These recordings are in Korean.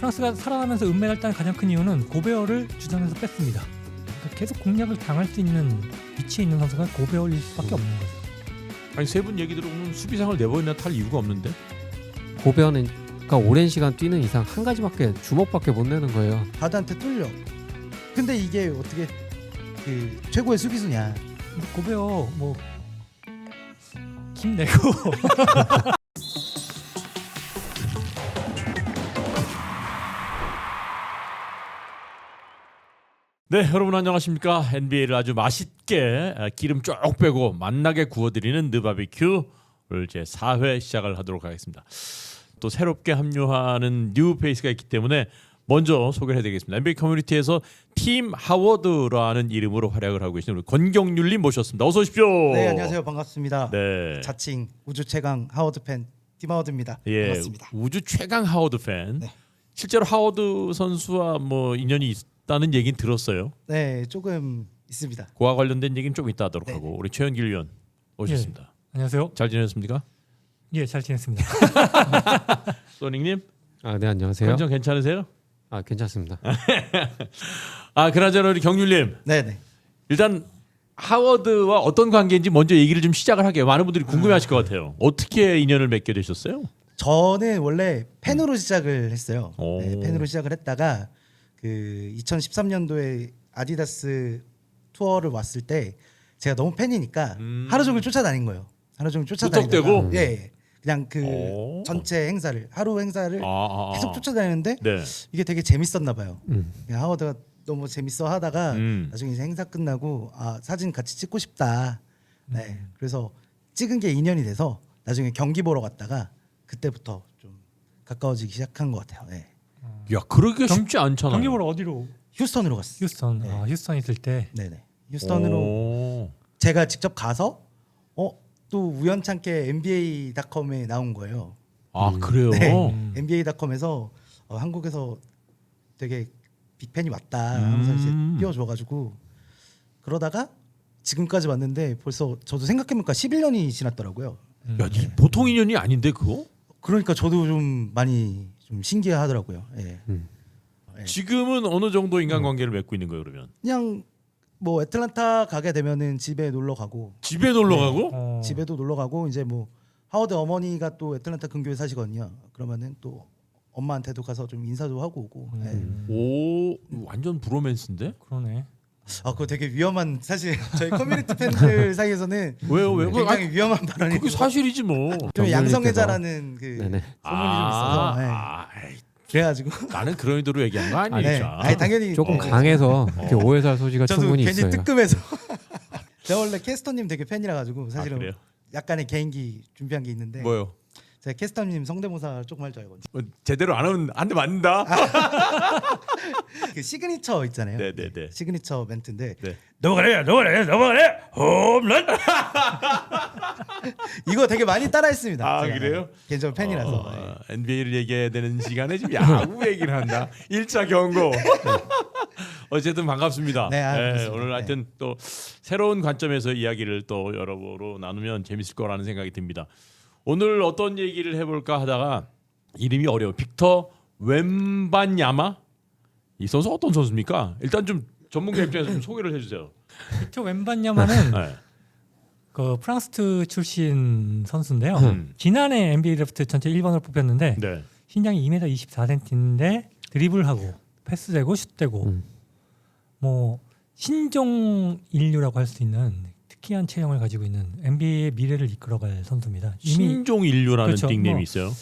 프랑스가 살아나면서 은메달 딴 가장 큰 이유는 고베어를 주전에서 뺐습니다. 그러니까 계속 공략을 당할 수 있는 위치에 있는 선수가 고베어일 수밖에 없는 거죠. 아니 세 분 얘기 들어보면 수비상을 네 번이나 탈 이유가 없는데. 고베어는 그러니까 오랜 시간 뛰는 이상 한 가지밖에 주먹밖에 못 내는 거예요. 바드한테 뚫려. 근데 이게 어떻게 그 최고의 수비수냐? 근데 고베어 뭐 힘내고 네, 여러분 안녕하십니까? NBA를 아주 맛있게 기름 쭉 빼고 맛나게 구워드리는 느바비큐를 제 4회 시작을 하도록 하겠습니다. 또 새롭게 합류하는 뉴 페이스가 있기 때문에 먼저 소개를 해드리겠습니다. NBA 커뮤니티에서 팀 하워드라는 이름으로 활약을 하고 계시는 우리 권경률님 모셨습니다. 어서 오십시오. 네, 안녕하세요. 반갑습니다. 네. 자칭 우주 최강 하워드 팬 팀 하워드입니다. 예, 반갑습니다. 우주 최강 하워드 팬. 네. 실제로 하워드 선수와 뭐 인연이 있다는 얘기는 들었어요. 네, 조금 있습니다. 그와 관련된 얘기는 좀 이따 하도록 네. 하고 우리 최현길 위원 오셨습니다. 안녕하세요. 잘 지내셨습니까? 예, 잘 지냈습니다. 소닉님, 아, 네, 안녕하세요. 컨디션 괜찮으세요? 아, 괜찮습니다. 아, 그나저나 우리 경률님, 네, 네. 일단 하워드와 어떤 관계인지 먼저 얘기를 좀 시작을 하게요. 많은 분들이 궁금해하실 것 같아요. 어떻게 인연을 맺게 되셨어요? 저는 원래 팬으로 시작을 했어요. 오. 네, 팬으로 시작을 했다가 그 2013년도에 아디다스 투어를 왔을 때 제가 너무 팬이니까 하루 종일 쫓아다닌 거예요. 하루 종일 쫓아다니다가 무턱대고? 예, 예. 그냥 그 오. 전체 행사를 하루 행사를 계속 쫓아다니는데 네. 이게 되게 재밌었나 봐요. 그냥 하워드가 너무 재밌어 하다가 나중에 이제 행사 끝나고 아 사진 같이 찍고 싶다. 네, 그래서 찍은 게 인연이 돼서 나중에 경기 보러 갔다가 그때부터 좀 가까워지기 시작한 것 같아요. 네. 야, 그러기가 쉽지 않잖아요. 경기 보러 어디로? 휴스턴으로 갔어요. 휴스턴. 네. 아, 휴스턴 있을 때. 네네. 휴스턴으로 오. 제가 직접 가서 또 우연찮게 NBA.com에 나온 거예요. 아, 그래요? 네. NBA.com에서 한국에서 되게 빅팬이 왔다 하면서 이제 띄워줘가지고 그러다가 지금까지 왔는데 벌써 저도 생각해보니까 11년이 지났더라고요. 야, 이 보통 인연이 아닌데 그거? 그러니까 저도 좀 많이 좀 신기하더라고요. 예. 네. 지금은 어느 정도 인간관계를 맺고 있는 거예요, 그러면? 그냥 뭐 애틀란타 가게 되면은 집에 놀러 가고 집에 놀러 가고? 집에도 놀러 가고 이제 뭐 하워드 어머니가 또 애틀란타 근교에 사시거든요. 그러면은 또 엄마한테도 가서 좀 인사도 하고 오고. 예. 오, 완전 브로맨스인데? 그러네. 아 그거 되게 위험한 사실 저희 커뮤니티 팬들 사이에서는 왜요? 왜? 굉장히 위험한 발언이 그게 사실이지 뭐. 좀 양성애자라는 그 네네. 소문이 좀 있어서 에이, 그래가지고 나는 그런 의도로 얘기한 거 아니에요. 네. 자. 아니 당연히 조금 강해서 이렇게 오해살 소지가 저도 충분히 괜히 있어요. 뜨끔해서 제가 원래 캐스터님 되게 팬이라 가지고 사실은 그래요? 약간의 개인기 준비한 게 있는데 뭐요? 제가 캐스터님 성대모사 조금 할 줄 알거든요. 제대로 안 하면 한 대 맞는다. 그 시그니처 있잖아요. 네네네. 시그니처 멘트인데 네. 넘어가래 홈런 이거 되게 많이 따라했습니다. 아, 제가. 그래요? 개인적으로 팬이라서. 예. NBA를 얘기해야 되는 시간에 지금 야구 얘기를 한다. 1차 경고. 어쨌든 반갑습니다. 네, 반갑습니다. 오늘 하여튼 또 새로운 관점에서 이야기를 또 여러분으로 나누면 재밌을 거라는 생각이 듭니다. 오늘 어떤 얘기를 해볼까 하다가 이름이 어려워. 빅터 웬반야마? 이 선수 어떤 선수입니까? 일단 좀 전문가 입장에서 좀 소개를 해주세요. 빅터 웬반야마는 네. 그 프랑스 출신 선수인데요. 음. 지난해 NBA 드래프트 전체 1번으로 뽑혔는데 네. 신장이 2m 24cm인데 드리블하고 패스되고 슛되고 뭐 신종 인류라고 할 수 있는 특이한 체형을 가지고 있는 NBA의 미래를 이끌어갈 선수입니다. 이미 신종 인류라는 그렇죠. 닉네임이 뭐 있어요.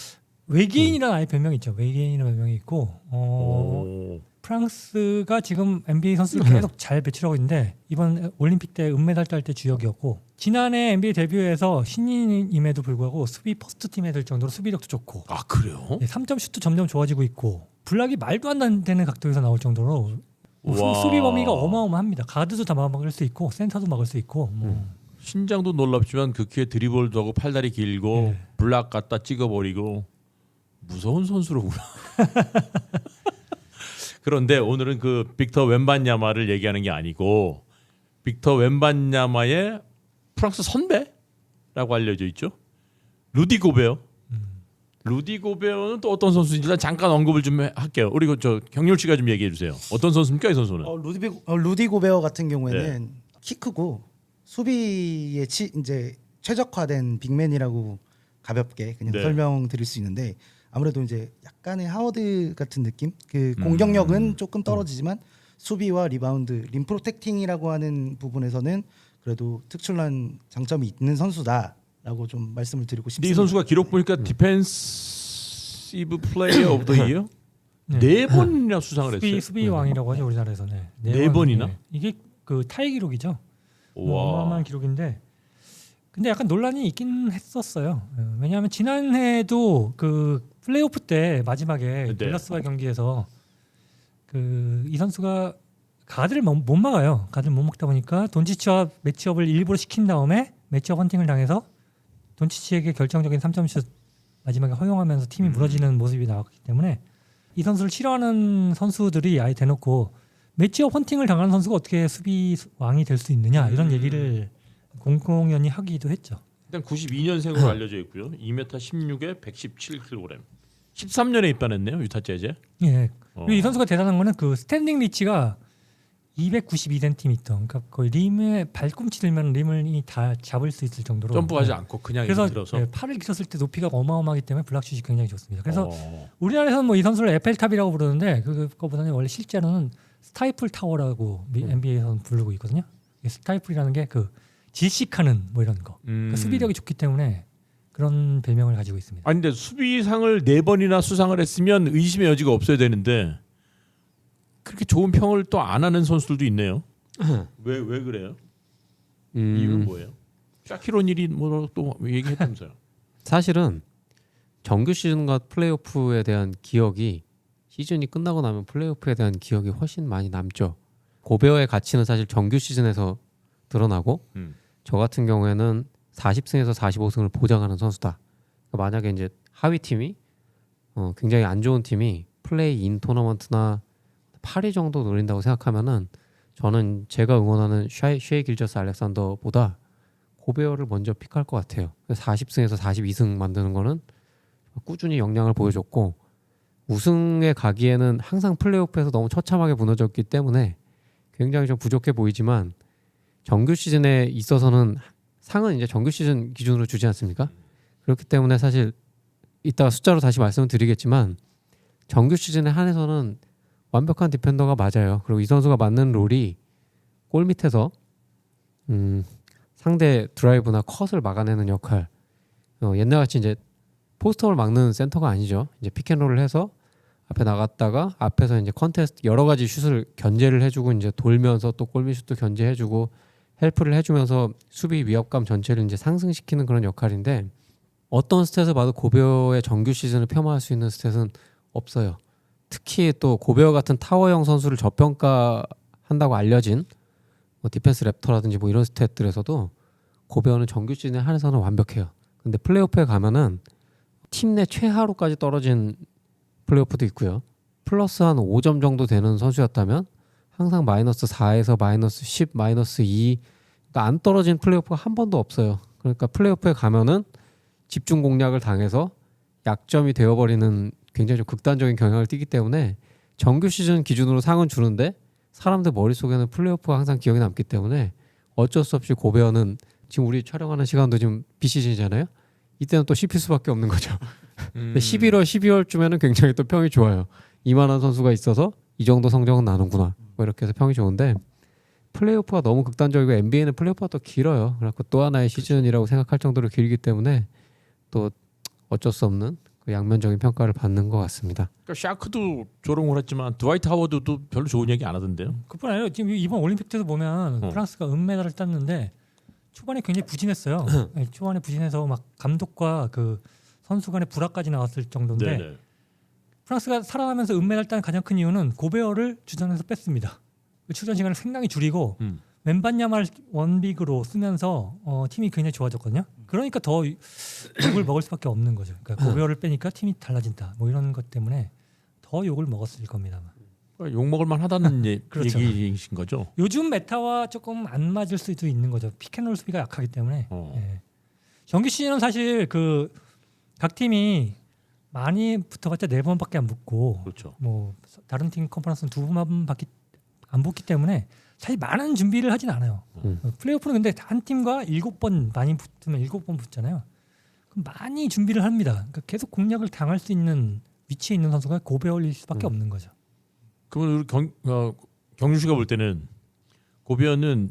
외계인이라는 아예 별명이 있죠. 외계인이라는 별명이 있고 오. 프랑스가 지금 NBA 선수를 계속 잘 배출하고 있는데 이번 올림픽 때 은메달 딸 때 주역이었고 지난해 NBA 데뷔에서 신인임에도 불구하고 수비 퍼스트 팀에 들 정도로 수비력도 좋고 아, 그래요? 3점 슛도 점점 좋아지고 있고 블락이 말도 안 되는 각도에서 나올 정도로 와. 수비 범위가 어마어마합니다. 가드도 다 막을 수 있고 센터도 막을 수 있고 뭐. 신장도 놀랍지만 그 키에 드리블도 하고 팔다리 길고 블락 갖다 찍어버리고 무서운 선수로구나. 그런데 오늘은 그 빅터 웬반야마를 얘기하는 게 아니고 빅터 웬반야마의 프랑스 선배라고 알려져 있죠. 루디 고베어. 루디 고베어는 또 어떤 선수인지 일단 잠깐 언급을 좀 할게요. 우리 저 경률 씨가 좀 얘기해 주세요. 어떤 선수입니까 이 선수는? 루디 고베어 같은 경우에는 키 크고 수비에 이제 최적화된 빅맨이라고 가볍게 그냥 네. 설명드릴 수 있는데 아무래도 이제 약간의 하워드 같은 느낌. 그 공격력은 조금 떨어지지만 수비와 리바운드, 림 프로텍팅이라고 하는 부분에서는 그래도 특출난 장점이 있는 선수다라고 좀 말씀을 드리고 근데 싶습니다. 이 선수가 기록 보니까 디펜시브 플레이어 오브 더 이어 네 번이나 수상을 했어요. 수비 왕이라고 하죠 우리나라에서는. 네 번이나? 이게 그 타이 기록이죠. 와. 어마어마한 기록인데 근데 약간 논란이 있긴 했었어요. 왜냐하면 지난해도 그 플레이오프 때 마지막에 네. 댈러스와의 경기에서 그 이 선수가 가드를 못 막아요. 가드를 못 막다 보니까 돈치치와 매치업을 일부러 시킨 다음에 매치업 헌팅을 당해서 돈치치에게 결정적인 3점슛 마지막에 허용하면서 팀이 무너지는 모습이 나왔기 때문에 이 선수를 싫어하는 선수들이 아예 대놓고 매치업 헌팅을 당하는 선수가 어떻게 수비 왕이 될 수 있느냐 이런 얘기를 공공연히 하기도 했죠. 일단 92년생으로 알려져 있고요. 2m 16에 117kg. 13년에 입단했네요. 유타 재즈. 예. 그리고 이 선수가 대단한 거는 그 스탠딩 리치가 292cm. 그러니까 거의 림에 발꿈치 들면 림을 다 잡을 수 있을 정도로 점프하지 않고 그냥 그래서 들어서. 예, 팔을 길었을 때 높이가 어마어마하기 때문에 블락슛이 굉장히 좋습니다. 그래서 우리나라에서는 뭐 이 선수를 에펠탑이라고 부르는데 그거보다는 원래 실제로는 스타이플 타워라고 NBA에서는 부르고 있거든요. 스타이플이라는 게 그 질식하는 뭐 이런 거. 그러니까 수비력이 좋기 때문에 그런 별명을 가지고 있습니다. 아니 근데 수비상을 4번이나 수상을 했으면 의심의 여지가 없어야 되는데 그렇게 좋은 평을 또 안 하는 선수들도 있네요. 왜 그래요? 이유는 뭐예요? 샤키로닐이 뭐또 얘기했다면서요? 사실은 정규 시즌과 플레이오프에 대한 기억이 시즌이 끝나고 나면 플레이오프에 대한 기억이 훨씬 많이 남죠. 고베어의 가치는 사실 정규 시즌에서 드러나고 저 같은 경우에는 40승에서 45승을 보장하는 선수다. 그러니까 만약에 이제 하위 팀이 굉장히 안 좋은 팀이 플레이 인 토너먼트나 8위 정도 노린다고 생각하면은 저는 제가 응원하는 쉐이 길저스 알렉산더보다 고베어를 먼저 픽할 것 같아요. 40승에서 42승 만드는 거는 꾸준히 역량을 보여줬고 우승에 가기에는 항상 플레이오프에서 너무 처참하게 무너졌기 때문에 굉장히 좀 부족해 보이지만 정규 시즌에 있어서는 상은 이제 정규 시즌 기준으로 주지 않습니까? 그렇기 때문에 사실 이따가 숫자로 다시 말씀을 드리겠지만 정규 시즌에 한해서는 완벽한 디펜더가 맞아요. 그리고 이 선수가 맡는 롤이 골 밑에서 상대 드라이브나 컷을 막아내는 역할. 옛날같이 이제 포스트업을 막는 센터가 아니죠. 이제 피켄롤을 해서 앞에 나갔다가 앞에서 이제 컨테스트 여러 가지 슛을 견제를 해주고 이제 돌면서 또 골밑슛도 견제해주고 헬프를 해주면서 수비 위협감 전체를 이제 상승시키는 그런 역할인데 어떤 스탯을 봐도 고베어의 정규 시즌을 폄하할 수 있는 스탯은 없어요. 특히 또 고베어 같은 타워형 선수를 저평가한다고 알려진 뭐 디펜스 랩터라든지 뭐 이런 스탯들에서도 고베어는 정규 시즌에 한해서는 완벽해요. 근데 플레이오프에 가면은 팀 내 최하로까지 떨어진 플레이오프도 있고요. 플러스 한 5점 정도 되는 선수였다면 항상 마이너스 4에서 마이너스 10, 마이너스 2 그러니까 안 떨어진 플레이오프가 한 번도 없어요. 그러니까 플레이오프에 가면은 집중 공략을 당해서 약점이 되어버리는 굉장히 좀 극단적인 경향을 띠기 때문에 정규 시즌 기준으로 상은 주는데 사람들 머릿속에는 플레이오프가 항상 기억에 남기 때문에 어쩔 수 없이 고베어는 지금 우리 촬영하는 시간도 지금 비시즌이잖아요. 이때는 또 씹힐 수밖에 없는 거죠. 11월, 12월쯤에는 굉장히 또 평이 좋아요. 이만한 선수가 있어서 이 정도 성적은 나는구나. 뭐 이렇게 해서 평이 좋은데 플레이오프가 너무 극단적이고 NBA는 플레이오프가 또 길어요. 그래서 또 하나의 시즌이라고 생각할 정도로 길기 때문에 또 어쩔 수 없는 그 양면적인 평가를 받는 것 같습니다. 그러니까 샤크도 조롱을 했지만 드와이트 하워드도 별로 좋은 얘기 안 하던데요. 그뿐 아니라 지금 이번 올림픽 때도 보면 프랑스가 은메달을 땄는데 초반에 굉장히 부진했어요. 네, 초반에 부진해서 막 감독과 그 선수 간의 불화까지 나왔을 정도인데 네네. 프랑스가 살아나면서 은메달 딴 가장 큰 이유는 고베어를 주전에서 뺐습니다. 그 출전 시간을 상당히 줄이고 웬반야말 원빅으로 쓰면서 팀이 굉장히 좋아졌거든요. 그러니까 더 욕을 먹을 수밖에 없는 거죠. 그러니까 고베어를 빼니까 팀이 달라진다. 뭐 이런 것 때문에 더 욕을 먹었을 겁니다. 욕 먹을 만하다는 그렇죠. 얘기이신 거죠. 요즘 메타와 조금 안 맞을 수도 있는 거죠. 피켄롤 수비가 약하기 때문에. 예. 정규 시즌은 사실 그 각 팀이 많이 붙어봤자 4번밖에 안 붙고 그렇죠. 뭐 다른 팀 컨퍼런스는 2번밖에 안 붙기 때문에 사실 많은 준비를 하진 않아요. 플레이오프는 근데 한 팀과 7번 많이 붙으면 7번 붙잖아요. 그럼 많이 준비를 합니다. 그러니까 계속 공략을 당할 수 있는 위치에 있는 선수가 고베어일 수밖에 없는 거죠. 그러면 우리 경준 씨가 볼 때는 고비어는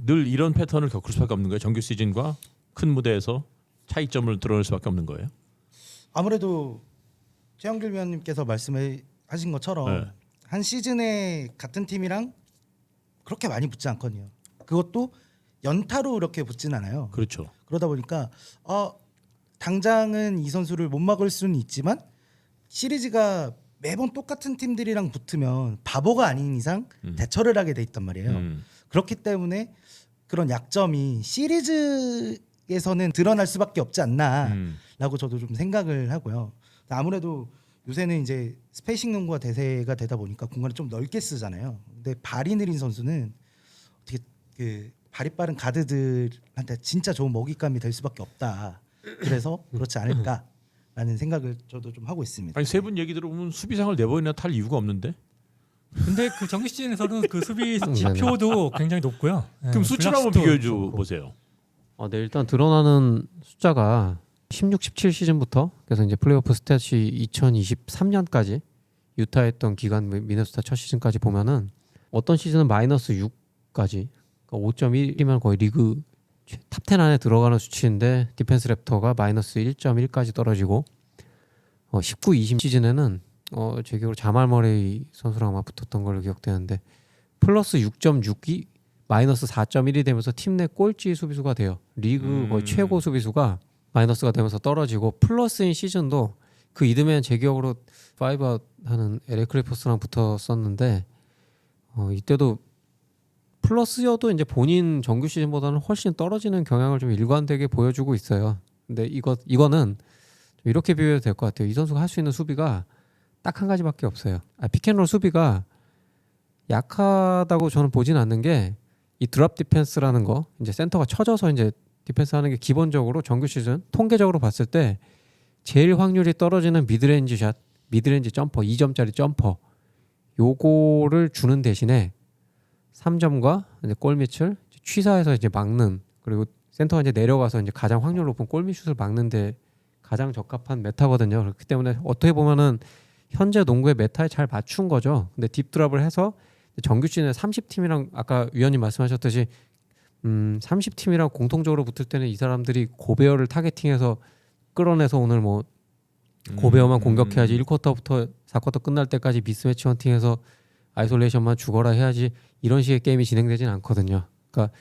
늘 이런 패턴을 겪을 수밖에 없는 거예요. 정규 시즌과 큰 무대에서 차이점을 드러낼 수밖에 없는 거예요. 아무래도 최영길 위원님께서 말씀하신 것처럼 네. 한 시즌에 같은 팀이랑 그렇게 많이 붙지 않거든요. 그것도 연타로 이렇게 붙진 않아요. 그렇죠. 그러다 보니까 당장은 이 선수를 못 막을 수는 있지만 시리즈가 매번 똑같은 팀들이랑 붙으면 바보가 아닌 이상 대처를 하게 돼 있단 말이에요. 그렇기 때문에 그런 약점이 시리즈에서는 드러날 수밖에 없지 않나라고 저도 좀 생각을 하고요. 아무래도 요새는 이제 스페이싱 농구가 대세가 되다 보니까 공간을 좀 넓게 쓰잖아요. 근데 발이 느린 선수는 어떻게 그 발이 빠른 가드들한테 진짜 좋은 먹잇감이 될 수밖에 없다. 그래서 그렇지 않을까라는 생각을 저도 좀 하고 있습니다. 아니 세 분 얘기 들어보면 수비상을 4번이나 탈 이유가 없는데. 근데 그 정규 시즌에서는 그 수비 지표도 굉장히 높고요. 그럼 수치로 한번 비교해 줘 보세요. 네, 일단 드러나는 숫자가 16, 17 시즌부터 그래서 이제 플레이오프 스탯이 2023년까지 유타 했던 기간 미네소타 첫 시즌까지 보면은 어떤 시즌은 마이너스 6까지 그러니까 5.1이면 거의 리그 탑10 안에 들어가는 수치인데 디펜스 랩터가 마이너스 1.1까지 떨어지고 19, 20 시즌에는 제 기억으로 자말 머레이 선수랑 아마 붙었던 걸로 기억되는데 플러스 6.6이 마이너스 4.1이 되면서 팀 내 꼴찌 수비수가 돼요. 리그 거의 최고 수비수가 마이너스가 되면서 떨어지고 플러스인 시즌도 그 이듬해는 제 기억으로 5아웃 하는 LA 클리퍼스랑 붙었었는데 이때도 플러스여도 이제 본인 정규 시즌보다는 훨씬 떨어지는 경향을 좀 일관되게 보여주고 있어요. 근데 이거는 좀 이렇게 비교해도 될 것 같아요. 이 선수가 할 수 있는 수비가 딱 한 가지밖에 없어요. 피켄롤 수비가 약하다고 저는 보진 않는 게 이 드랍 디펜스라는 거 이제 센터가 쳐져서 이제 디펜스 하는 게 기본적으로 정규 시즌 통계적으로 봤을 때 제일 확률이 떨어지는 미드레인지 샷, 미드레인지 점퍼, 2점짜리 점퍼 요거를 주는 대신에 3점과 이제 골밑을 취사해서 이제 막는 그리고 센터가 이제 내려가서 이제 가장 확률 높은 골밑슛을 막는데 가장 적합한 메타거든요. 그렇기 때문에 어떻게 보면은 현재 농구의 메타에 잘 맞춘 거죠. 근데 딥드랍을 해서 정규 시즌에 30팀이랑 아까 위원님 말씀하셨듯이 30팀이랑 공통적으로 붙을 때는 이 사람들이 고베어를 타겟팅해서 끌어내서 오늘 뭐 고베어만 공격해야지 1쿼터부터 4쿼터 끝날 때까지 미스매치 헌팅해서 아이솔레이션만 죽어라 해야지 이런 식의 게임이 진행되진 않거든요. 그러니까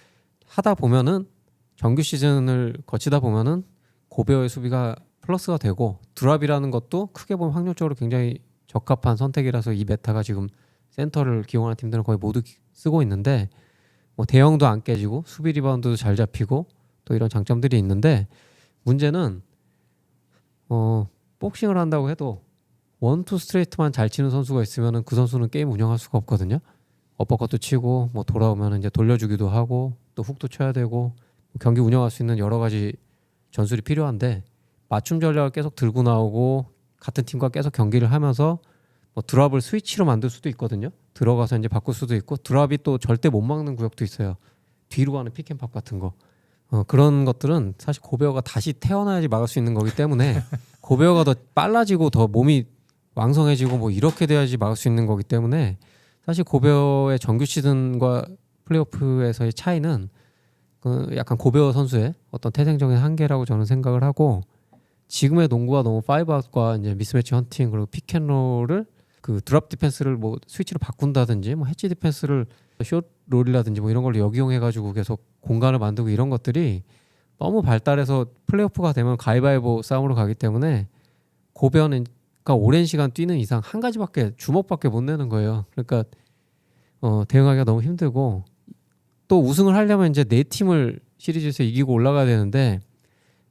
하다 보면은 정규 시즌을 거치다 보면은 고베어의 수비가 플러스가 되고 드랍이라는 것도 크게 보면 확률적으로 굉장히 적합한 선택이라서 이 메타가 지금 센터를 기용하는 팀들은 거의 모두 쓰고 있는데 뭐 대형도 안 깨지고 수비 리바운드도 잘 잡히고 또 이런 장점들이 있는데 문제는 복싱을 한다고 해도 1-2 스트레이트만 잘 치는 선수가 있으면은 그 선수는 게임 운영할 수가 없거든요. 어퍼컷도 치고 뭐 돌아오면 이제 돌려주기도 하고 또 훅도 쳐야 되고 경기 운영할 수 있는 여러 가지 전술이 필요한데 맞춤 전략을 계속 들고 나오고 같은 팀과 계속 경기를 하면서 뭐 드랍을 스위치로 만들 수도 있거든요. 들어가서 이제 바꿀 수도 있고 드랍이 또 절대 못 막는 구역도 있어요. 뒤로 가는 픽앤팝 같은 거. 그런 것들은 사실 고베어가 다시 태어나야지 막을 수 있는 거기 때문에 고베어가 더 빨라지고 더 몸이 왕성해지고 뭐 이렇게 돼야지 막을 수 있는 거기 때문에 사실 고베어의 정규 시즌과 플레이오프에서의 차이는 그 약간 고베어 선수의 어떤 태생적인 한계라고 저는 생각을 하고 지금의 농구가 너무 5아웃과 이제 미스매치 헌팅 그리고 픽앤롤을 그 드랍 디펜스를 뭐 스위치로 바꾼다든지 뭐 해치 디펜스를 숏롤이라든지 뭐 이런 걸 역이용해가지고 계속 공간을 만들고 이런 것들이 너무 발달해서 플레이오프가 되면 가위바위보 싸움으로 가기 때문에 고베어는 그러니까 오랜 시간 뛰는 이상 한 가지밖에 주먹밖에 못 내는 거예요. 그러니까 대응하기가 너무 힘들고 또 우승을 하려면 이제 네 팀을 시리즈에서 이기고 올라가야 되는데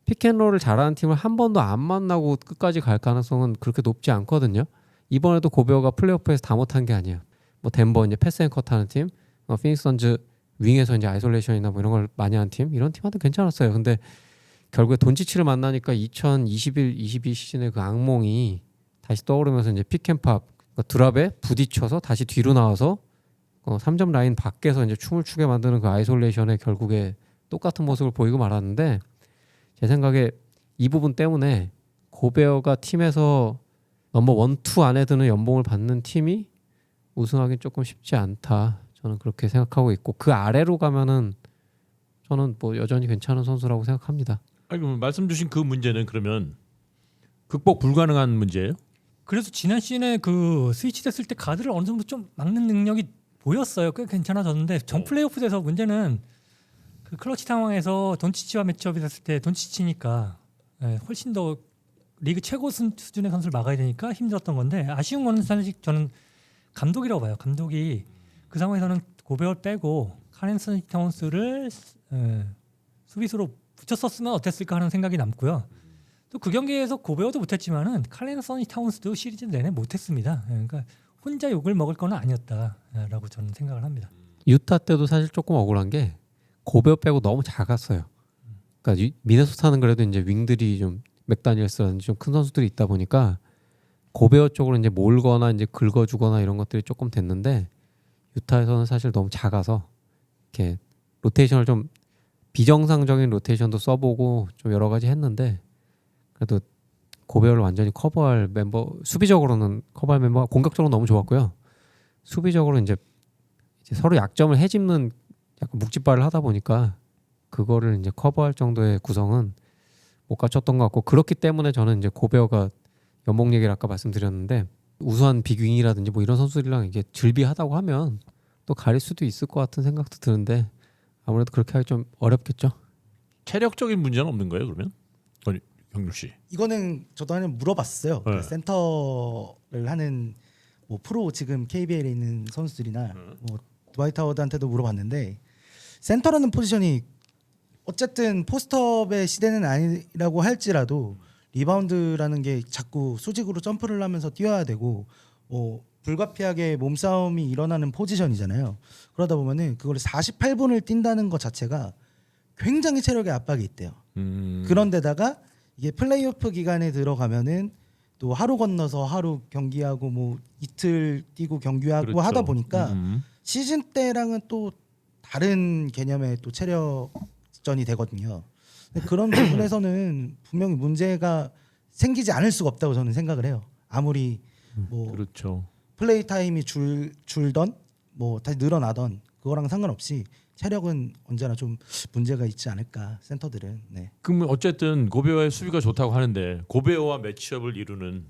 픽앤롤을 잘하는 팀을 한 번도 안 만나고 끝까지 갈 가능성은 그렇게 높지 않거든요. 이번에도 고베어가 플레이오프에서 다 못한 게 아니에요. 뭐 덴버 이제 패스 앤 컷 하는 팀, 피닉스 선즈 윙에서 이제 아이솔레이션이나 뭐 이런 걸 많이 하는 팀, 이런 팀한테 괜찮았어요. 근데 결국에 돈치치를 만나니까 2021-22 시즌의 그 악몽이 다시 떠오르면서 이제 픽앤팝 드랍에 부딪혀서 다시 뒤로 나와서 3점 라인 밖에서 이제 춤을 추게 만드는 그 아이솔레이션에 결국에 똑같은 모습을 보이고 말았는데 제 생각에 이 부분 때문에 고베어가 팀에서 넘버 1, 2 안에 드는 연봉을 받는 팀이 우승하기 조금 쉽지 않다. 저는 그렇게 생각하고 있고 그 아래로 가면은 저는 뭐 여전히 괜찮은 선수라고 생각합니다. 아니 그럼 말씀 주신 그 문제는 그러면 극복 불가능한 문제예요? 그래서 지난 시즌에 그 스위치 됐을 때 가드를 어느 정도 좀 막는 능력이 보였어요. 꽤 괜찮아졌는데 전 플레이오프에서 문제는 그 클러치 상황에서 돈치치와 매치업이 됐을 때 돈치치니까 훨씬 더 리그 최고 수준의 선수를 막아야 되니까 힘들었던 건데 아쉬운 거는 사실 저는 감독이라고 봐요. 감독이 그 상황에서는 고베어를 빼고 카렌슨 타운스를 수비수로 붙였었으면 어땠을까 하는 생각이 남고요. 또 그 경기에서 고베어도 못했지만은 카렌슨 타운스도 시리즈 내내 못했습니다. 그러니까 혼자 욕을 먹을 건 아니었다라고 저는 생각을 합니다. 유타 때도 사실 조금 억울한 게 고베어 빼고 너무 작았어요. 그러니까 미네소타는 그래도 이제 윙들이 좀 맥다니엘스라든지 좀 큰 선수들이 있다 보니까 고베어 쪽으로 이제 몰거나 이제 긁어주거나 이런 것들이 조금 됐는데 유타에서는 사실 너무 작아서 이렇게 로테이션을 좀 비정상적인 로테이션도 써보고 좀 여러 가지 했는데 그래도 고베어를 완전히 커버할 멤버 수비적으로는 커버할 멤버가 공격적으로 너무 좋았고요. 수비적으로 이제 서로 약점을 헤집는 약간 묵직발을 하다 보니까 그거를 이제 커버할 정도의 구성은 못 갖췄던 것 같고 그렇기 때문에 저는 이제 고베어가 연봉 얘기를 아까 말씀드렸는데 우수한 빅윙이라든지 뭐 이런 선수들이랑 이게 즐비하다고 하면 또 가릴 수도 있을 것 같은 생각도 드는데 아무래도 그렇게 하기 좀 어렵겠죠. 체력적인 문제는 없는 거예요 그러면? 경률 씨. 이거는 저도 하나 물어봤어요. 네. 그 센터를 하는 뭐 프로 지금 KBL에 있는 선수들이나 뭐 드와이트 하워드한테도 물어봤는데 센터라는 포지션이 어쨌든 포스트업의 시대는 아니라고 할지라도 리바운드라는 게 자꾸 수직으로 점프를 하면서 뛰어야 되고 불가피하게 몸싸움이 일어나는 포지션이잖아요. 그러다 보면은 그걸 48분을 뛴다는 것 자체가 굉장히 체력에 압박이 있대요. 그런데다가 이게 플레이오프 기간에 들어가면은 또 하루 건너서 하루 경기하고 뭐 이틀 뛰고 경기하고 그렇죠. 하다 보니까 시즌 때랑은 또 다른 개념의 또 체력전이 되거든요. 그런 부분에서는 분명히 문제가 생기지 않을 수가 없다고 저는 생각을 해요. 아무리 뭐 그렇죠. 플레이 타임이 줄던 뭐 다시 늘어나던 그거랑 상관없이 체력은 언제나 좀 문제가 있지 않을까 센터들은. 네. 그럼 어쨌든 고베어의 수비가 좋다고 하는데 고베어와 매치업을 이루는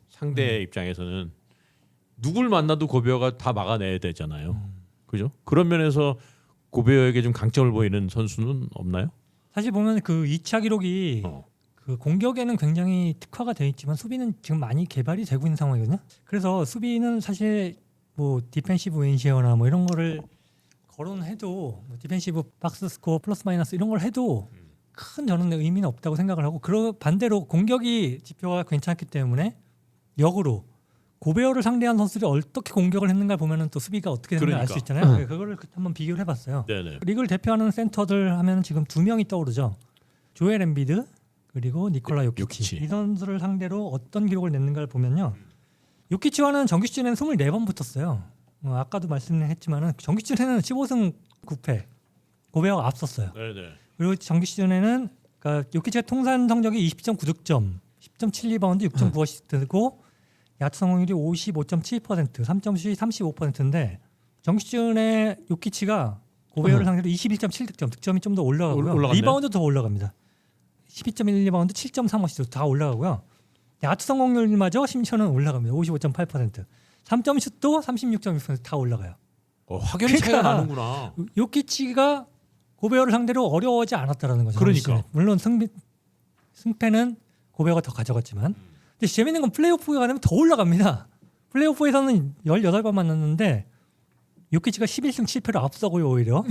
상대 입장에서는 누굴 만나도 고베어가 다 막아내야 되잖아요. 그죠? 그런 면에서 고베어에게 좀 강점을 보이는 선수는 없나요? 사실 보면 그 2차 기록이 그 공격에는 굉장히 특화가 되어 있지만 수비는 지금 많이 개발이 되고 있는 상황이거든요. 그래서 수비는 사실 뭐 디펜시브 윈시어나 뭐 이런 거를 거론해도 뭐 디펜시브 박스 스코어 플러스 마이너스 이런 걸 해도 큰 저는 의미는 없다고 생각을 하고 반대로 공격이 지표가 괜찮기 때문에 역으로 고베어를 상대한 선수들이 어떻게 공격을 했는가 보면은 또 수비가 어떻게 되는가 알 수 있잖아요. 그거를 한번 비교를 해봤어요. 네네. 리그를 대표하는 센터들 하면 지금 2명이 떠오르죠. 조엘 엠비드 그리고 니콜라 요키치. 이 선수를 상대로 어떤 기록을 냈는가를 보면요. 요키치와는 정규 시즌에는 24번 붙었어요. 아까도 말씀했지만은 정규 시즌에는 15승 9패 고베어가 앞섰어요. 네네. 그리고 정규 시즌에는 그러니까 요키치의 통산 성적이 20.9득점, 10.7리바운드, 6.9어시스트고 야투 성공률이 55.7%, 3점슛이 35%인데 정규 시즌에 요키치가 고베어를 상대로 21.7득점, 득점이 좀 더 올라가고요. 올라갔네. 리바운드 더 올라갑니다. 12.1리바운드, 7.3어시스트 다 올라가고요. 야투 성공률마저 심지어는 올라갑니다. 55.8%. 3점슛도 36.6%다 올라가요. 확연히 차이가 나는구나. 요키치가 고베어를 상대로 어려워하지 않았다라는 거죠. 그러니까. 물론 승패는 고베어가 더 가져갔지만 근데 재밌는 건 플레이오프가 되면 더 올라갑니다. 플레이오프에서는 18번 만났는데 요키치가 11승 7패로 앞서고요. 오히려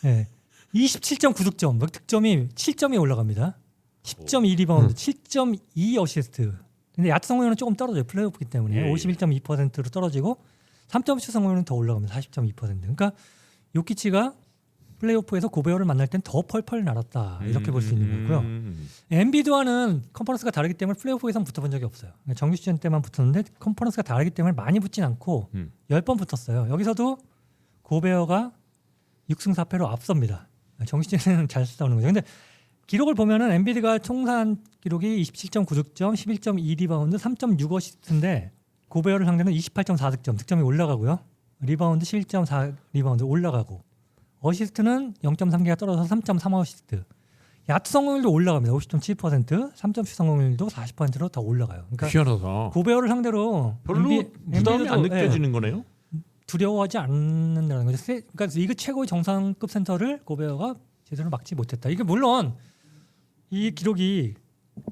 네. 27.9득점, 득점이 7점이 올라갑니다. 10.2리바운드, 7.2 어시스트. 근데 야투 성공률은 조금 떨어져요. 플레이오프이기 때문에 51.2%로 떨어지고 3점슛 성공률은 더 올라갑니다. 40.2%. 그러니까 요키치가 플레이오프에서 고베어를 만날 땐 더 펄펄 날았다 이렇게 볼 수 있는 거고요. 엔비드와는 컨퍼런스가 다르기 때문에 플레이오프에선 붙어본 적이 없어요. 정규 시즌 때만 붙었는데 컨퍼런스가 다르기 때문에 많이 붙진 않고 10번 붙었어요. 여기서도 고베어가 6승 4패로 앞섭니다. 정규 시즌에는 잘 싸우는 거죠. 근데 기록을 보면은 엔비드가 총산 기록이 27.9득점, 11.2리바운드, 3.6어시스트인데 고베어를 상대는 28.4득점, 득점이 올라가고요. 리바운드 11.4리바운드 올라가고 어시스트는 0.3개가 떨어져서 3.3어시스트. 야투 성공률도 올라갑니다. 50.7%, 3점 슛 성공률도 40%로 더 올라가요. 그러니까 희한하다. 고베어를 상대로 별로 부담이 안 느껴지는 거네요. 두려워하지 않는다는 거죠. 그러니까 리그 최고의 정상급 센터를 고베어가 제대로 막지 못했다. 이게 물론 이 기록이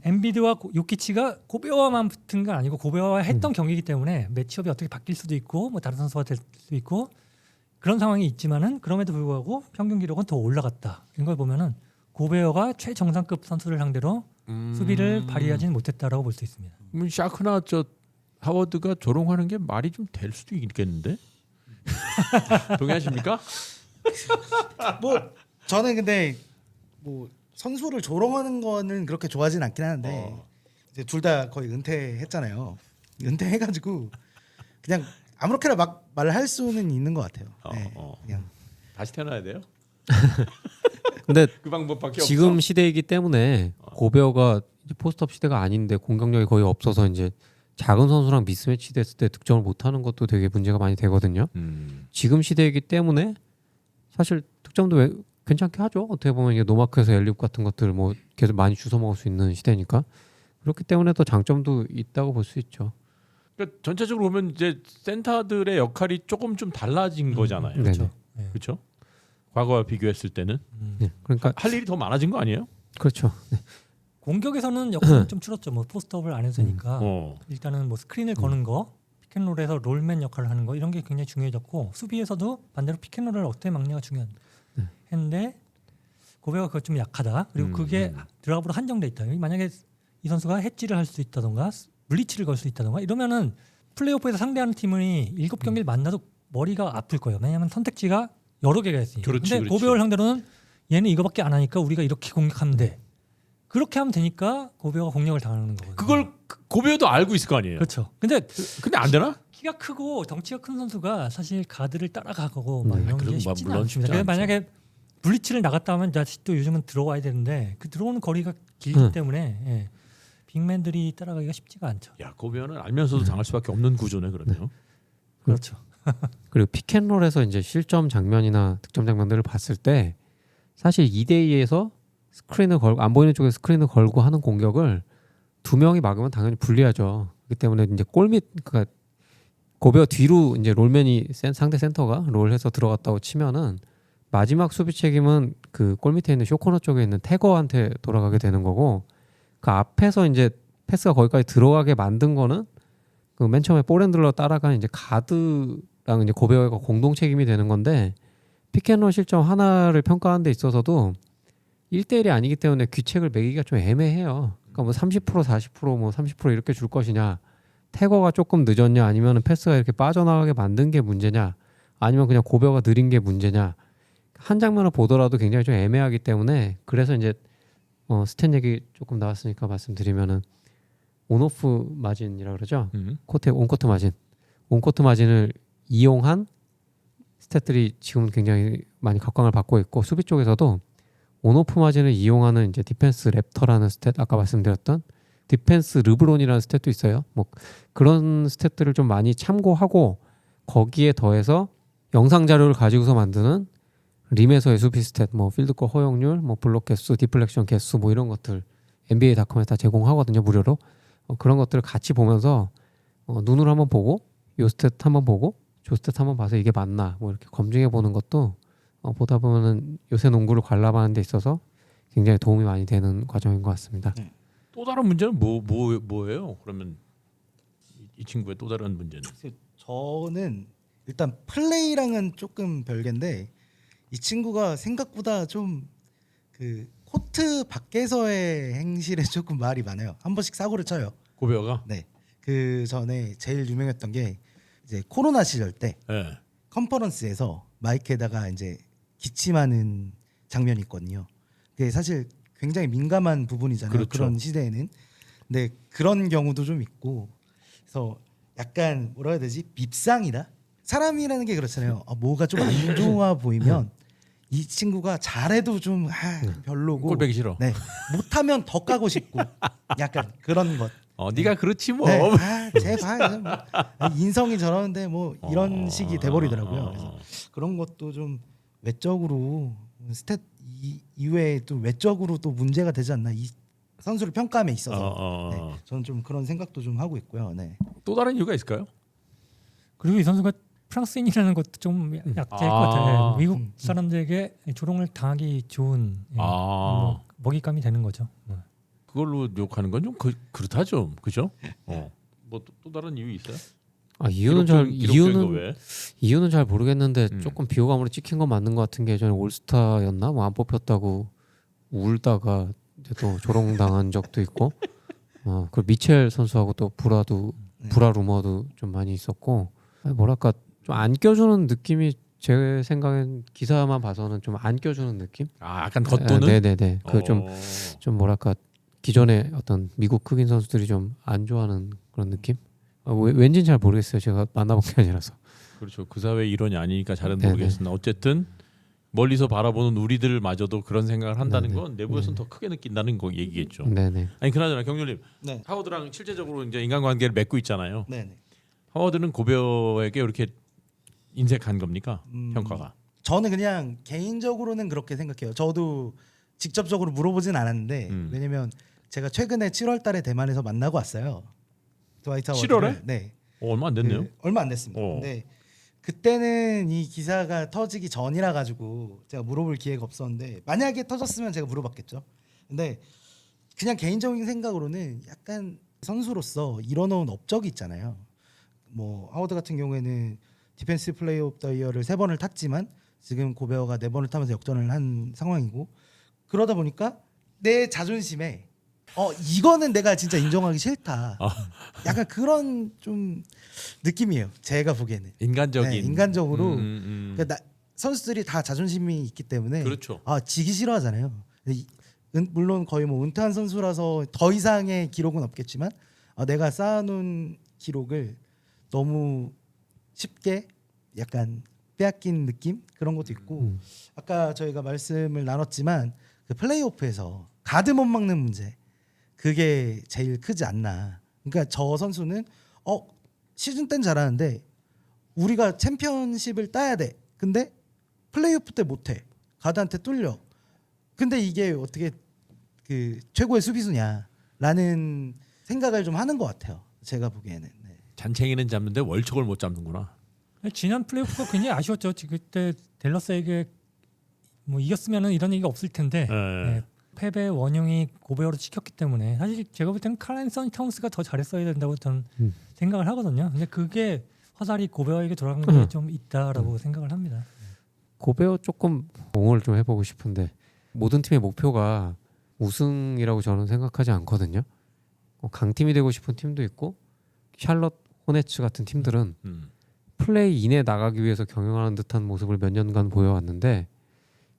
엔비드와 요키치가 고베어만 붙은 건 아니고 고베어와 했던 경기이기 때문에 매치업이 어떻게 바뀔 수도 있고 뭐 다른 선수가 될 수도 있고 그런 상황이 있지만은 그럼에도 불구하고 평균 기록은 더 올라갔다. 이런 걸 보면은 고베어가 최정상급 선수를 상대로 수비를 발휘하지는 못했다라고 볼 수 있습니다. 샤크나 저 하워드가 조롱하는 게 말이 좀 될 수도 있겠는데? 동의하십니까? 뭐 저는 근데 뭐 선수를 조롱하는 거는 그렇게 좋아하진 않긴 하는데 이제 둘 다 거의 은퇴했잖아요. 은퇴해가지고 그냥 아무렇게나 막 말할 수는 있는 것 같아요. 네, 그냥 다시 태어나야 돼요? 근데 그 방법밖에 지금 없어. 시대이기 때문에 고베어가 이제 포스트업 시대가 아닌데 공격력이 거의 없어서 이제 작은 선수랑 미스매치 됐을 때 득점을 못하는 것도 되게 문제가 많이 되거든요. 지금 시대이기 때문에 사실 득점도 괜찮게 하죠. 어떻게 보면 이게 노마크에서 엘립 같은 것들 뭐 계속 많이 주워 먹을 수 있는 시대니까 그렇기 때문에 또 장점도 있다고 볼 수 있죠. 그러니까 전체적으로 보면 이제 센터들의 역할이 조금 좀 달라진 거잖아요. 네네. 네. 그렇죠? 과거와 비교했을 때는 네. 그러니까 할 일이 더 많아진 거 아니에요? 그렇죠. 네. 공격에서는 역할은 좀 줄었죠. 뭐 포스트업을 안 해서니까 일단은 뭐 스크린을 거는 거, 피켓롤에서 롤맨 역할을 하는 거 이런 게 굉장히 중요해졌고 수비에서도 반대로 피켓롤을 어떻게 막냐가 중요했는데 고베어가 그거 좀 약하다. 그리고 그게 드랍으로 한정돼 있다. 만약에 이 선수가 해지를 할 수 있다던가 블리치를 걸 수 있다던가 이러면은 플레이오프에서 상대하는 팀이 7경기를 만나도 머리가 아플 거예요. 왜냐하면 선택지가 여러 개가 있으니까. 그렇지, 근데 그렇지. 고베어를 상대로는 얘는 이거밖에 안 하니까 우리가 이렇게 공격하면 돼. 그렇게 하면 되니까 고베어가 공격을 당하는 거거든요. 그걸 고베어도 알고 있을 거 아니에요. 그렇죠. 근데 안 되나? 키가 크고 덩치가 큰 선수가 사실 가드를 따라가고 막 이런 그럼 게 쉽지는 물론 않습니다. 쉽지 그래서 않죠. 만약에 블리츠를 나갔다 하면 또 요즘은 들어와야 되는데 그 들어오는 거리가 길기 때문에 예, 빅맨들이 따라가기가 쉽지가 않죠. 야, 고베어는 알면서도 당할 수밖에 없는 구조네 그러면. 그렇죠. 그리고 피켓롤에서 이제 실점 장면이나 득점 장면들을 봤을 때 사실 2대2에서 스크린을 걸고 안 보이는 쪽에 스크린을 걸고 하는 공격을 두 명이 막으면 당연히 불리하죠. 그렇기 때문에 이제 골밑 그러니까 고베어 뒤로 이제 롤맨이 상대 센터가 롤해서 들어갔다고 치면은 마지막 수비 책임은 그 골 밑에 있는 쇼코너 쪽에 있는 태거한테 돌아가게 되는 거고 그 앞에서 이제 패스가 거기까지 들어가게 만든 거는 그 맨 처음에 볼핸들러 따라간 이제 가드랑 이제 고베어가 공동 책임이 되는 건데 피켓롤 실점 하나를 평가하는 데 있어서도 1대1이 아니기 때문에 귀책을 매기기가 좀 애매해요. 그러니까 뭐 30% 40%뭐 30% 이렇게 줄 것이냐 태거가 조금 늦었냐 아니면 패스가 이렇게 빠져나가게 만든 게 문제냐 아니면 그냥 고베어가 느린 게 문제냐 한 장면을 보더라도 굉장히 좀 애매하기 때문에 그래서 이제 스탯 얘기 조금 나왔으니까 말씀드리면은 온오프 마진이라 그러죠. 코트의 온코트 마진, 온코트 마진을 이용한 스탯들이 지금 굉장히 많이 각광을 받고 있고 수비 쪽에서도 온오프 마진을 이용하는 이제 디펜스 랩터라는 스탯 아까 말씀드렸던 디펜스 르브론이라는 스탯도 있어요. 뭐 그런 스탯들을 좀 많이 참고하고 거기에 더해서 영상 자료를 가지고서 만드는 림에서의 수비 스탯, 뭐 필드골 허용률, 뭐 블록 개수, 디플렉션 개수, 뭐 이런 것들 NBA.com에 다 제공하거든요 무료로. 그런 것들을 같이 보면서 눈으로 한번 보고 요 스탯 한번 보고 저 스탯 한번 봐서 이게 맞나 뭐 이렇게 검증해 보는 것도 보다 보면은 요새 농구를 관람하는 데 있어서 굉장히 도움이 많이 되는 과정인 것 같습니다. 또 다른 문제는 뭐예요? 그러면 이 친구의 또 다른 문제는 저는 일단 플레이랑은 조금 별개인데 이 친구가 생각보다 좀 그 코트 밖에서의 행실에 조금 말이 많아요. 한 번씩 사고를 쳐요. 고베어가? 네. 그 전에 제일 유명했던 게 이제 코로나 시절 때 네. 컨퍼런스에서 마이크에다가 이제 기침하는 장면이 있거든요. 그게 사실 굉장히 민감한 부분이잖아요. 그렇죠. 그런 시대에는. 근데 그런 경우도 좀 있고, 그래서 약간 뭐라 해야 되지? 밉상이다. 사람이라는 게 그렇잖아요. 뭐가 좀 안 좋아 보이면 이 친구가 잘해도 좀 별로고, 꼴보기 싫어. 네, 못하면 더 까고 싶고, 약간 그런 것. 네가 그렇지 뭐. 네, 제발 뭐, 인성이 저러는데 뭐 이런 식이 돼버리더라고요. 그래서 그런 것도 좀 외적으로 스탯 이외에 또 외적으로 또 문제가 되지 않나, 이 선수를 평가함에 있어서. 네, 저는 좀 그런 생각도 좀 하고 있고요. 네. 또 다른 이유가 있을까요? 그리고 이 선수가 프랑스인이라는 것도 좀 약자일 것 같아요. 네, 미국 사람들에게 조롱을 당하기 좋은 뭐 먹잇감이 되는 거죠. 그걸로 욕하는 건 좀 그렇다 좀 그죠? 뭐 또 다른 이유 있어요? 이유는 잘 모르겠는데 조금 비호감으로 찍힌 건 맞는 것 같은 게, 전에 올스타였나 뭐 안 뽑혔다고 울다가 이제 또 조롱당한 적도 있고, 그 미첼 선수하고 또 브라 루머도 좀 많이 있었고, 뭐랄까 좀 안 껴주는 느낌이, 제 생각엔 기사만 봐서는 좀 안 껴주는 느낌? 약간 겉도는? 네네네. 그 좀 뭐랄까 기존의 어떤 미국 흑인 선수들이 좀 안 좋아하는 그런 느낌? 왠지는 잘 모르겠어요. 제가 만나본 게 아니라서. 그렇죠. 그 사회 일원이 아니니까 잘은 네네. 모르겠으나 어쨌든 멀리서 바라보는 우리들마저도 그런 생각을 한다는 네네. 건 내부에서는 더 크게 느낀다는 거 얘기겠죠. 네네. 아니 그나저나 경률님, 네. 하워드랑 실제적으로 이제 인간관계를 맺고 있잖아요. 네. 하워드는 고베어에게 이렇게 인색한 겁니까? 평가가? 저는 그냥 개인적으로는 그렇게 생각해요. 저도 직접적으로 물어보진 않았는데, 왜냐면 제가 최근에 7월달에 대만에서 만나고 왔어요. 드와이트 하워드를. 7월에? 네. 얼마 안 됐네요. 얼마 안 됐습니다. 근데 그때는 이 기사가 터지기 전이라 가지고 제가 물어볼 기회가 없었는데, 만약에 터졌으면 제가 물어봤겠죠. 근데 그냥 개인적인 생각으로는 약간 선수로서 이뤄놓은 업적이 있잖아요. 뭐 하워드 같은 경우에는 디펜스 플레이어 오브 더 이어를 3번을 탔지만 지금 고베어가 4번을 타면서 역전을 한 상황이고, 그러다 보니까 내 자존심에 이거는 내가 진짜 인정하기 싫다. 약간 그런 좀 느낌이에요. 제가 보기에는. 인간적인. 네, 인간적으로 그러니까 선수들이 다 자존심이 있기 때문에 그렇죠. 지기 싫어하잖아요. 물론 거의 뭐 은퇴한 선수라서 더 이상의 기록은 없겠지만, 내가 쌓아놓은 기록을 너무 쉽게 약간 빼앗긴 느낌, 그런 것도 있고, 아까 저희가 말씀을 나눴지만 그 플레이오프에서 가드 못 막는 문제, 그게 제일 크지 않나. 그러니까 저 선수는 시즌 땐 잘하는데 우리가 챔피언십을 따야 돼. 근데 플레이오프 때 못해. 가드한테 뚫려. 근데 이게 어떻게 그 최고의 수비수냐라는 생각을 좀 하는 것 같아요. 제가 보기에는. 네. 잔챙이는 잡는데 월척을 못 잡는구나. 지난 플레이오프가 굉장히 아쉬웠죠. 그때 댈러스에게 뭐 이겼으면은 이런 얘기가 없을 텐데 네. 패배 원흉이 고베어로 찍혔기 때문에 사실 제가 볼 때는 칼 앤서니 타운스가 더 잘했어야 된다고 저는 생각을 하거든요. 근데 그게 화살이 고베어에게 돌아간 게 좀 있다라고 생각을 합니다. 고베어 조금 옹호를 좀 해보고 싶은데, 모든 팀의 목표가 우승이라고 저는 생각하지 않거든요. 강팀이 되고 싶은 팀도 있고, 샬럿 호네츠 같은 팀들은 플레이 인에 나가기 위해서 경영하는 듯한 모습을 몇 년간 보여왔는데,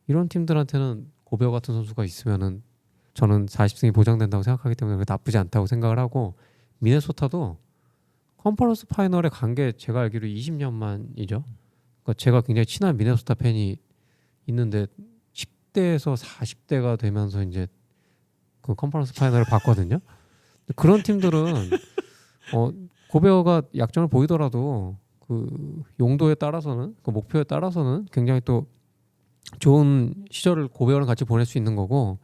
이런 팀들한테는 고베어 같은 선수가 있으면은 저는 40승이 보장된다고 생각하기 때문에 나쁘지 않다고 생각을 하고, 미네소타도 컨퍼런스 파이널에 간 게 제가 알기로 20년 만이죠. 그러니까 제가 굉장히 친한 미네소타 팬이 있는데 10대에서 40대가 되면서 이제 그 컨퍼런스 파이널을 봤거든요. 그런 팀들은 고베어가 약점을 보이더라도 그 용도에 따라서는, 그 목표에 따라서는 굉장히 또 좋은 시절을 고베어랑 같이 보낼 수 있는 거고,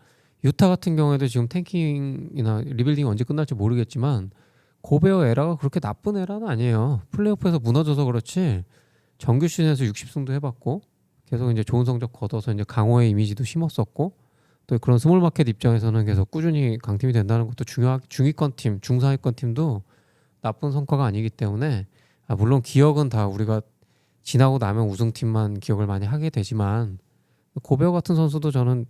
유타 같은 경우에도 지금 탱킹이나 리빌딩이 언제 끝날지 모르겠지만 고베어 에라가 그렇게 나쁜 에라는 아니에요. 플레이오프에서 무너져서 그렇지 정규 시즌에서 60승도 해봤고, 계속 이제 좋은 성적 거둬서 이제 강호의 이미지도 심었었고, 또 그런 스몰 마켓 입장에서는 계속 꾸준히 강팀이 된다는 것도 중위권 팀, 중상위권 팀도 나쁜 성과가 아니기 때문에, 물론 기억은 다 우리가 지나고 나면 우승팀만 기억을 많이 하게 되지만, 고베어 같은 선수도 저는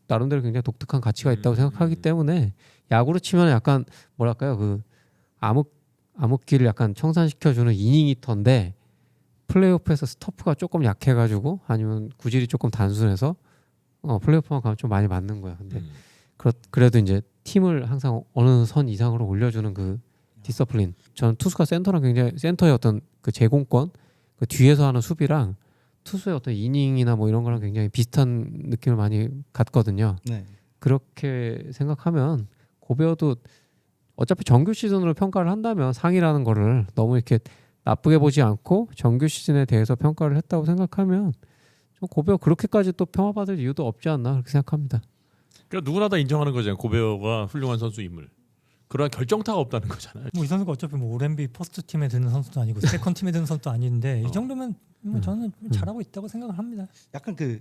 나름대로 굉장히 독특한 가치가 있다고 생각하기 때문에, 야구로 치면 약간 뭐랄까요, 그 암흑기를 약간 청산시켜주는 이닝 히터인데, 플레이오프에서 스토프가 조금 약해가지고 아니면 구질이 조금 단순해서 플레이오프만 가면 좀 많이 맞는 거야. 근데 그래도 이제 팀을 항상 어느 선 이상으로 올려주는 그 디서플린. 저는 투수가 센터랑 굉장히 센터의 어떤 그 제공권, 그 뒤에서 하는 수비랑 투수의 어떤 이닝이나 뭐 이런 거랑 굉장히 비슷한 느낌을 많이 갖거든요. 네. 그렇게 생각하면 고베어도 어차피 정규 시즌으로 평가를 한다면 상이라는 거를 너무 이렇게 나쁘게 보지 않고 정규 시즌에 대해서 평가를 했다고 생각하면 좀 고베어 그렇게까지 또 평화받을 이유도 없지 않나 그렇게 생각합니다. 그러니까 누구나 다 인정하는 거잖아요. 고베어가 훌륭한 선수임을. 그러나 결정타가 없다는 거잖아요. 뭐 이 선수가 어차피 뭐 올앤비 퍼스트 팀에 드는 선수도 아니고 세컨 팀에 드는 선수도 아닌데 이 정도면 뭐 저는 잘하고 있다고 생각을 합니다. 약간 그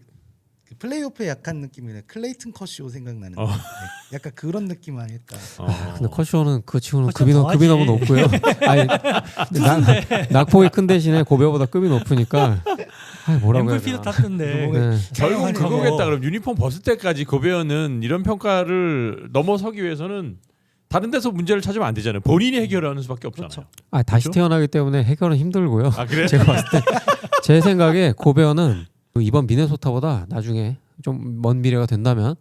플레이오프에 약한 느낌이네. 클레이튼 커쇼 생각나는. 네. 약간 그런 느낌 아닐까. 근데 커쇼는 그 치고는 커쇼는 급이 너무 더하지. 높고요. 아니, 낙폭이 큰 대신에 고베어보다 급이 높으니까 뭐라고 해야 MVP도 되나. 땄던데 네. 결국 촬영하는 그거겠다. 거. 그럼 유니폼 벗을 때까지 고베어는 이런 평가를 넘어서기 위해서는 다른 데서 문제를 찾으면 안 되잖아요. 본인이 해결하는 수밖에 없잖아요. 그렇죠. 다시 그렇죠? 태어나기 때문에 해결은 힘들고요. 아 그래? 제가 봤을 때 제 생각에 고베어는 이번 미네소타보다 나중에 좀 먼 미래가 된다면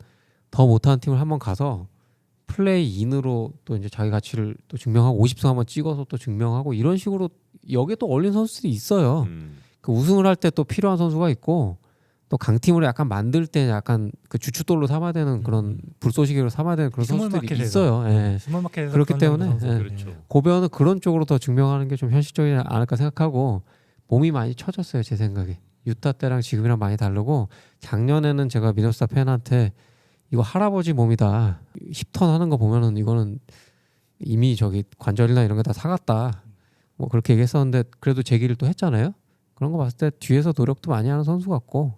더 못하는 팀을 한번 가서 플레이인으로 또 이제 자기 가치를 또 증명하고 50승 한번 찍어서 또 증명하고 이런 식으로 여기에 또 어울리는 선수들이 있어요. 그 우승을 할 때 또 필요한 선수가 있고 또 강팀으로 약간 만들 때 약간 그 주춧돌로 삼아야 되는 그런 불쏘시개로 삼아야 되는 그런 선수들이 스몰마켓에서. 있어요. 예. 스몰마켓에서 그렇기 그런 때문에, 정도 선수. 예. 그렇죠. 고베어는 그런 쪽으로 더 증명하는 게 좀 현실적이지 않을까 생각하고 몸이 많이 처졌어요. 제 생각에. 유타 때랑 지금이랑 많이 다르고 작년에는 제가 미네소타 팬한테 이거 할아버지 몸이다. 10턴 하는 거 보면은 이거는 이미 저기 관절이나 이런 게 다 사갔다. 뭐 그렇게 얘기했었는데 그래도 제기를 또 했잖아요. 그런 거 봤을 때 뒤에서 노력도 많이 하는 선수 같고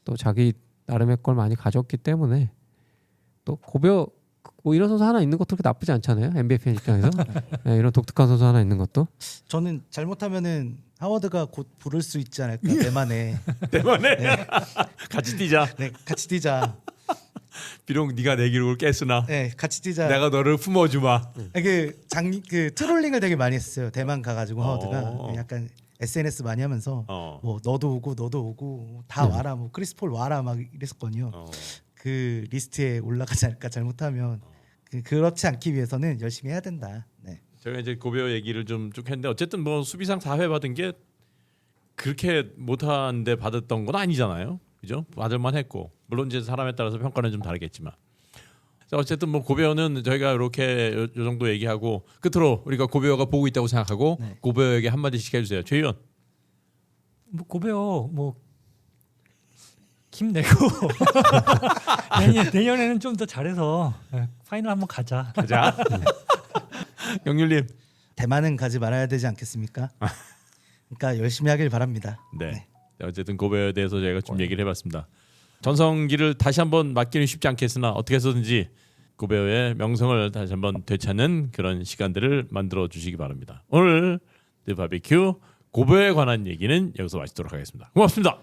또 자기 나름의 걸 많이 가졌기 때문에 또 고베어 뭐 이런 선수 하나 있는 것도 그렇게 나쁘지 않잖아요. NBA 팬 입장에서 네, 이런 독특한 선수 하나 있는 것도 저는 잘못하면은 하워드가 곧 부를 수 있지 않을까. 대만에. 때문에 같이 뛰자. 네, 같이 뛰자. 비록 네가 내 기록을 깼으나 네, 같이 뛰자. 내가 너를 품어주마. 그 트롤링을 되게 많이 했어요. 대만 가가지고 하워드가 약간 SNS 많이 하면서 뭐 너도 오고 다 와라, 뭐 크리스 폴 와라 막 이랬었거든요. 그 리스트에 올라가지 않을까. 잘못하면 그렇지 않기 위해서는 열심히 해야 된다. 네. 제가 이제 고베어 얘기를 좀 쭉 했는데 어쨌든 뭐 수비상 4회 받은 게 그렇게 못하는데 받았던 건 아니잖아요. 그죠? 받을만 했고 물론 이제 사람에 따라서 평가는 좀 다르겠지만 자 어쨌든 뭐 고베어는 저희가 이렇게 요 정도 얘기하고 끝으로 우리가 고베어가 보고 있다고 생각하고 네. 고베어에게 한마디씩 해주세요. 최희원. 뭐 고베어 뭐 힘내고 내년에는 좀 더 잘해서 파이널 한번 가자. 가자. 영률님. 대만은 가지 말아야 되지 않겠습니까? 그러니까 열심히 하길 바랍니다. 네. 자, 어쨌든 고베어에 대해서 저희가 좀 얘기를 해봤습니다. 전성기를 다시 한번 맞기는 쉽지 않겠으나 어떻게 해서든지 고베어의 명성을 다시 한번 되찾는 그런 시간들을 만들어 주시기 바랍니다. 오늘 더 바비큐 고베어에 관한 얘기는 여기서 마치도록 하겠습니다. 고맙습니다.